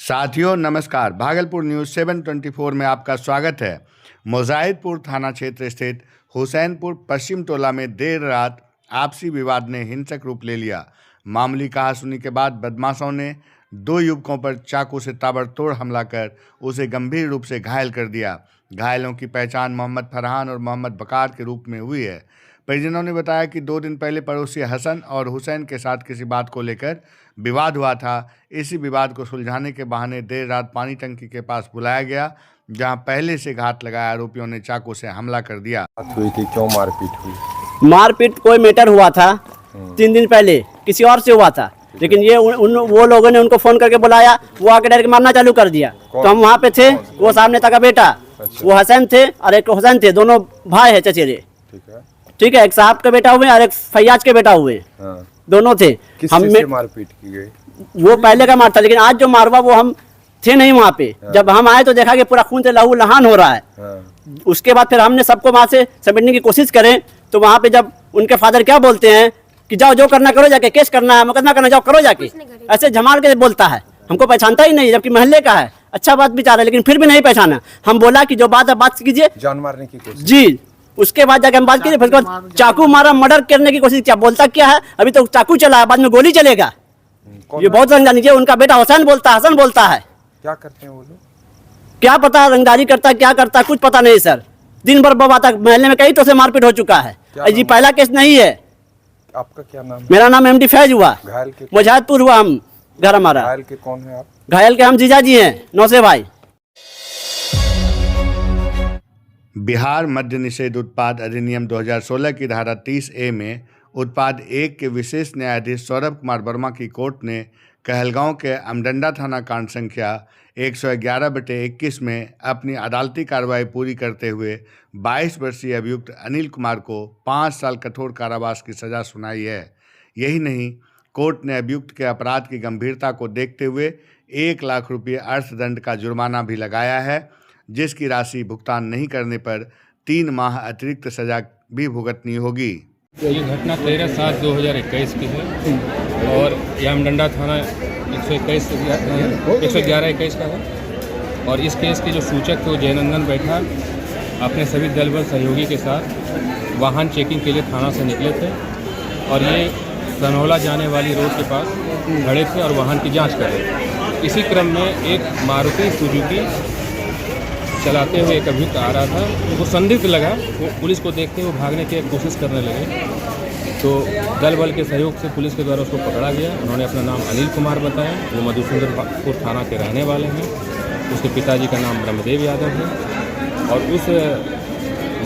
साथियों नमस्कार। भागलपुर न्यूज़ 724 में आपका स्वागत है। मुजाहिदपुर थाना क्षेत्र स्थित हुसैनपुर पश्चिम टोला में देर रात आपसी विवाद ने हिंसक रूप ले लिया। मामूली कहासुनी के बाद बदमाशों ने दो युवकों पर चाकू से ताबड़तोड़ हमला कर उसे गंभीर रूप से घायल कर दिया। घायलों की पहचान मोहम्मद फरहान और मोहम्मद बकार के रूप में हुई है। परिजनों ने बताया कि 2 दिन पहले पड़ोसी हसन और हुसैन के साथ किसी बात को लेकर विवाद हुआ था। इसी विवाद को सुलझाने के बहाने देर रात पानी टंकी के पास बुलाया गया, जहां पहले से घात लगाए आरोपियों ने चाकू से हमला कर दिया। बात हुई थी, क्यों मारपीट हुई? मारपीट कोई मैटर हुआ था 3 दिन पहले, किसी और से हुआ था, लेकिन ये वो लोगों ने उनको फोन करके बुलाया, वो आके डायरेक्ट मारना चालू कर दिया। तो हम वहाँ पे थे, वो सामने था का बेटा, वो हसन थे और एक हुसैन थे, दोनों भाई है चचेरे। ठीक है, एक साहब का बेटा हुए और एक फैयाज के बेटा हुए। दोनों थे। किस चीज़ से मारपीट की गई? वो पहले का मार था, लेकिन आज जो मार हुआ वो हम थे नहीं वहाँ पे। जब हम आए तो देखा कि पूरा खून से लहू लहान हो रहा है। उसके बाद फिर हमने सबको वहाँ से समेटने की कोशिश करें, तो वहाँ पे जब उनके फादर क्या बोलते हैं कि जाओ जो करना करो, जाके केस करना है, मुकदमा करना, जाओ करो जाके, ऐसे झमाल के बोलता है। हमको पहचानता ही नहीं, जबकि महल्ले का है, अच्छा बात विचार है, लेकिन फिर भी नहीं पहचाना। हम बोला कि जो बात है बात कीजिए, जान मारने की कोशिश जी। उसके बाद जाके हम बात कीजिए, फिर चाकू मारा, मर्डर करने की कोशिश किया। बोलता क्या है, अभी तो चाकू चला है, बाद में गोली चलेगा। ये बहुत रंगदारी है। उनका बेटा हुसैन बोलता है, हसन बोलता है। क्या करते हैं वो लोग? क्या पता, रंगदारी करता है, क्या करता है, कुछ पता नहीं सर। दिन भर बवाता, महल्ले में कई तो से मारपीट हो चुका है। जी पहला केस नहीं है। आपका क्या नाम है? मेरा नाम MD फैज हुआ। घायल के मुजाहिदपुर हुआ, हम घर हमारा। घायल के कौन है आप? घायल के हम जीजा जी हैं, नौसे भाई। बिहार मद्य निषेध उत्पाद अधिनियम 2016 की धारा 30A में उत्पाद 1 के विशेष न्यायाधीश सौरभ कुमार वर्मा की कोर्ट ने कहलगांव के अमडंडा थाना कांड संख्या 111/21 में अपनी अदालती कार्रवाई पूरी करते हुए 22 वर्षीय अभियुक्त अनिल कुमार को 5 साल कठोर कारावास की सजा सुनाई है। यही नहीं, कोर्ट ने अभियुक्त के अपराध की गंभीरता को देखते हुए 1 लाख रुपये अर्थदंड का जुर्माना भी लगाया है, जिसकी राशि भुगतान नहीं करने पर 3 माह अतिरिक्त सजा भी भुगतनी होगी। ये घटना 13/7/2021 की है और यह अमडंडा थाना 111/21 का है। और इस केस के जो सूचक थे वो जयनंदन बैठा अपने सभी दल बल सहयोगी के साथ वाहन चेकिंग के लिए थाना से निकले थे और ये सनौला जाने वाली रोड के पास खड़े थे और वाहन की जांच कर रहे थे। इसी क्रम में एक मारुति सुजुकी चलाते हुए एक अभियुक्त आ रहा था, वो संदिग्ध लगा। वो पुलिस को देखते हुए भागने की कोशिश करने लगे, तो दल बल के सहयोग से पुलिस के द्वारा उसको पकड़ा गया। उन्होंने अपना नाम अनिल कुमार बताया, वो मधुसुंदरपुर थाना के रहने वाले हैं। उसके पिताजी का नाम ब्रह्मदेव यादव है। और उस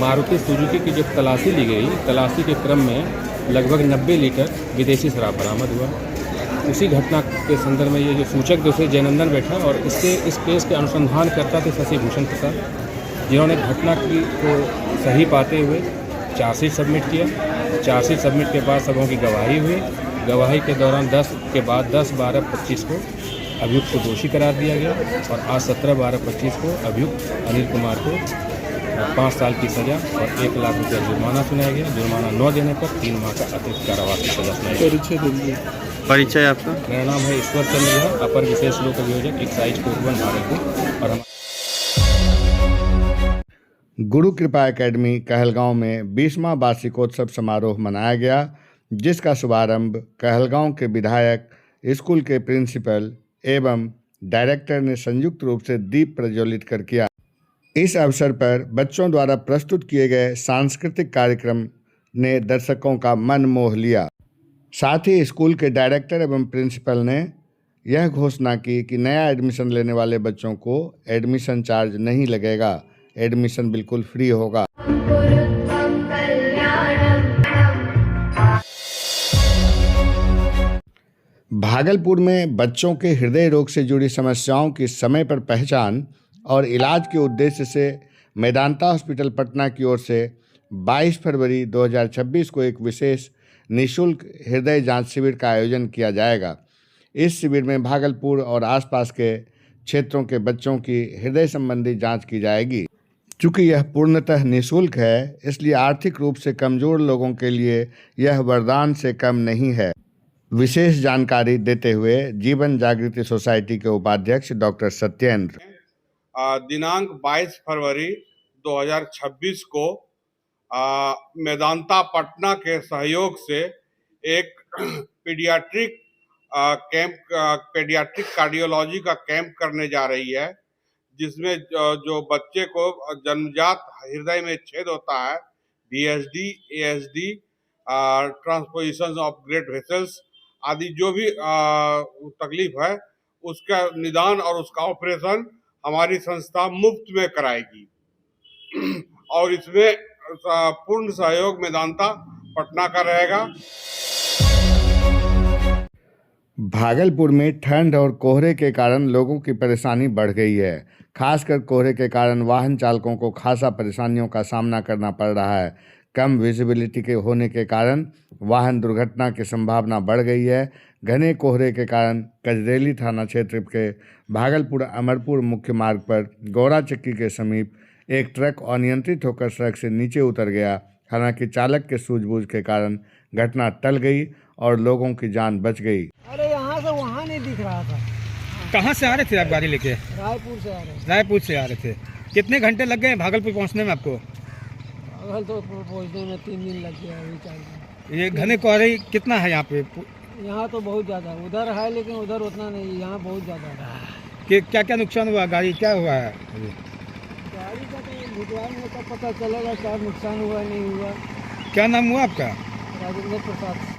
मारुति सुजुकी की जब तलाशी ली गई, तलाशी के क्रम में लगभग 90 लीटर विदेशी शराब बरामद हुआ। उसी घटना के संदर्भ में ये जो सूचक दूसरे जयनंदन बैठा और इस केस के अनुसंधानकर्ता थे शशि भूषण प्रसाद, जिन्होंने घटना की को सही पाते हुए चार्जशीट सबमिट किया। चार्जशीट सबमिट के बाद सबों की गवाही हुई। गवाही के दौरान 10/12/25 को अभियुक्त को दोषी करार दिया गया और आज 17/12/25 को अभियुक्त अनिल कुमार को 5 साल की सजा और 1 लाख रुपया जुर्माना सुनाया गया। जुर्माना न देने पर 3 माह का अतिरिक्त कारावास की सजा सुनाई गई। परिचय आपका? मेरा नाम है ईश्वर चंद्र झा, अपर विशेष लोक अभियोजक एक्साइज कोर्ट भागलपुर। और हम गुरु कृपा एकेडमी कहलगांव में 20वां वार्षिकोत्सव समारोह मनाया गया, जिसका शुभारंभ कहलगांव के विधायक, स्कूल के प्रिंसिपल एवं डायरेक्टर ने संयुक्त रूप से दीप प्रज्वलित कर किया। इस अवसर पर बच्चों द्वारा प्रस्तुत किए गए सांस्कृतिक कार्यक्रम ने दर्शकों का मन मोह लिया। साथ ही स्कूल के डायरेक्टर एवं प्रिंसिपल ने यह घोषणा की कि नया एडमिशन लेने वाले बच्चों को एडमिशन चार्ज नहीं लगेगा, एडमिशन बिल्कुल फ्री होगा। भागलपुर में बच्चों के हृदय रोग से जुड़ी समस्याओं की समय पर पहचान और इलाज के उद्देश्य से मेदांता हॉस्पिटल पटना की ओर से 22 फरवरी 2026 को एक विशेष निःशुल्क हृदय जांच शिविर का आयोजन किया जाएगा। इस शिविर में भागलपुर और आसपास के क्षेत्रों के बच्चों की हृदय संबंधी जांच की जाएगी। चूँकि यह पूर्णतः निःशुल्क है, इसलिए आर्थिक रूप से कमज़ोर लोगों के लिए यह वरदान से कम नहीं है। विशेष जानकारी देते हुए जीवन जागृति सोसाइटी के उपाध्यक्ष डॉक्टर सत्येंद्र, दिनांक 22 फरवरी 2026 को मेदांता पटना के सहयोग से एक पीडियाट्रिक कार्डियोलॉजी का कैंप करने जा रही है, जिसमें जो बच्चे को जन्मजात हृदय में छेद होता है, VSD, ASD, transposition of great vessels आदि जो भी तकलीफ है, उसका निदान और उसका ऑपरेशन हमारी संस्था मुफ्त में कराएगी। और इसमें पूर्ण सहयोग मेदांता पटना का रहेगा। भागलपुर में ठंड और कोहरे के कारण लोगों की परेशानी बढ़ गई है। खासकर कोहरे के कारण वाहन चालकों को खासा परेशानियों का सामना करना पड़ रहा है। कम विजिबिलिटी के होने के कारण वाहन दुर्घटना की संभावना बढ़ गई है। घने कोहरे के कारण कजरेली थाना क्षेत्र के भागलपुर अमरपुर मुख्य मार्ग पर गौरा चक्की के समीप एक ट्रक अनियंत्रित होकर सड़क से नीचे उतर गया। हालांकि चालक के सूझबूझ के कारण घटना टल गई और लोगों की जान बच गई। अरे यहाँ से वहाँ नहीं दिख रहा था। कहाँ से आ रहे थे आप गाड़ी लेके? रायपुर से आ रहे थे। रायपुर से आ रहे थे। कितने घंटे लग गए भागलपुर पहुँचने में आपको? भागल तो पहुँचने में 3 दिन लग गया, अभी 4 दिन। ये घने कोहरे कितना है यहाँ पे? यहाँ तो बहुत ज़्यादा, उधर है लेकिन उधर उतना नहीं, यहाँ बहुत ज़्यादा है। कि क्या क्या नुकसान हुआ? गाड़ी क्या हुआ है? गाड़ी का तो भुजवान में तो पता चलेगा क्या नुकसान हुआ नहीं हुआ। क्या नाम हुआ आपका? राजेंद्र प्रसाद।